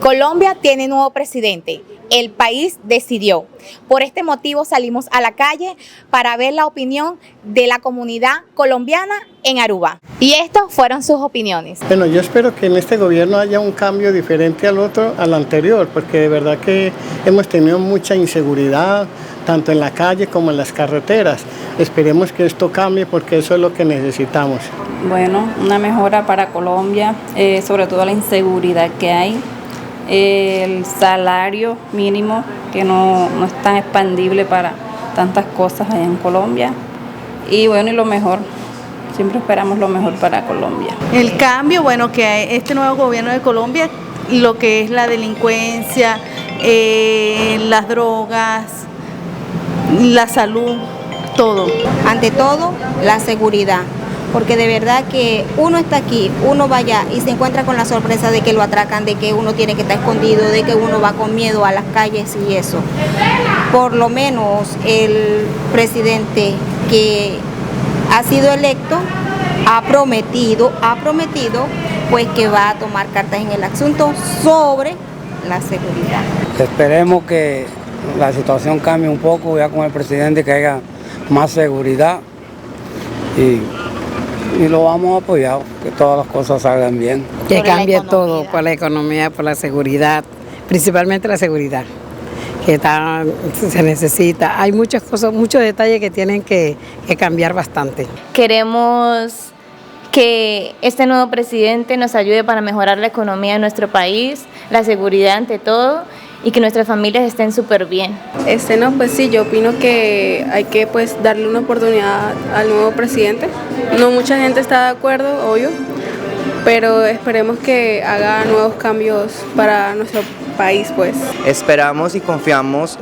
Colombia tiene nuevo presidente. El país decidió. Por este motivo salimos a la calle para ver la opinión de la comunidad colombiana en Aruba. Y estas fueron sus opiniones. Bueno, yo espero que en este gobierno haya un cambio diferente al anterior, porque de verdad que hemos tenido mucha inseguridad, tanto en la calle como en las carreteras. Esperemos que esto cambie porque eso es lo que necesitamos. Bueno, una mejora para Colombia, sobre todo la inseguridad que hay. El salario mínimo que no es tan expandible para tantas cosas allá en Colombia y bueno, y lo mejor, siempre esperamos lo mejor para Colombia. El cambio, bueno, que hay este nuevo gobierno de Colombia, lo que es la delincuencia, las drogas, la salud, todo. Ante todo, la seguridad. Porque de verdad que uno está aquí, uno va allá y se encuentra con la sorpresa de que lo atracan, de que uno tiene que estar escondido, de que uno va con miedo a las calles y eso. Por lo menos el presidente que ha sido electo ha prometido pues que va a tomar cartas en el asunto sobre la seguridad. Esperemos que la situación cambie un poco ya con el presidente, que haya más seguridad y lo vamos a apoyar, que todas las cosas salgan bien. Que cambie todo, por la economía, por la seguridad, principalmente la seguridad, que se necesita. Hay muchas cosas, muchos detalles que tienen que cambiar bastante. Queremos que este nuevo presidente nos ayude para mejorar la economía de nuestro país, la seguridad ante todo, y que nuestras familias estén súper bien. Pues sí, yo opino que hay que darle una oportunidad al nuevo presidente. No mucha gente está de acuerdo, obvio, pero esperemos que haga nuevos cambios para nuestro país, pues. Esperamos y confiamos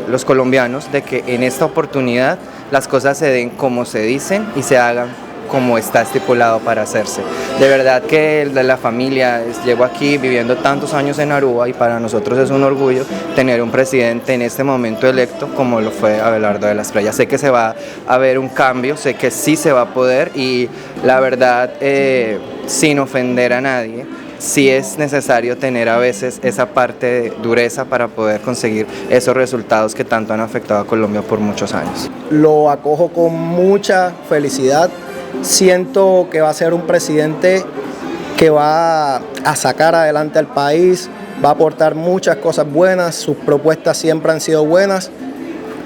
los colombianos de que en esta oportunidad las cosas se den como se dicen y se hagan como está estipulado para hacerse. De verdad que la familia llegó aquí viviendo tantos años en Aruba y para nosotros es un orgullo tener un presidente en este momento electo como lo fue Abelardo de la Espriella. Sé que se va a ver un cambio, sé que sí se va a poder y la verdad, sin ofender a nadie, sí es necesario tener a veces esa parte de dureza para poder conseguir esos resultados que tanto han afectado a Colombia por muchos años. Lo acojo con mucha felicidad. Siento que va a ser un presidente que va a sacar adelante al país, va a aportar muchas cosas buenas, sus propuestas siempre han sido buenas.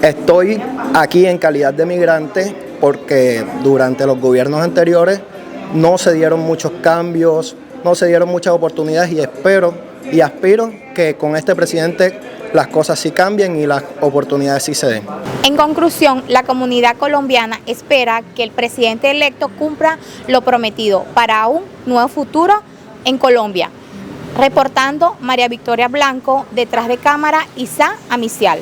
Estoy aquí en calidad de migrante porque durante los gobiernos anteriores no se dieron muchos cambios, no se dieron muchas oportunidades y espero y aspiro que con este presidente las cosas sí cambien y las oportunidades sí se den. En conclusión, la comunidad colombiana espera que el presidente electo cumpla lo prometido para un nuevo futuro en Colombia. Reportando María Victoria Blanco, detrás de cámara Isa Amicial.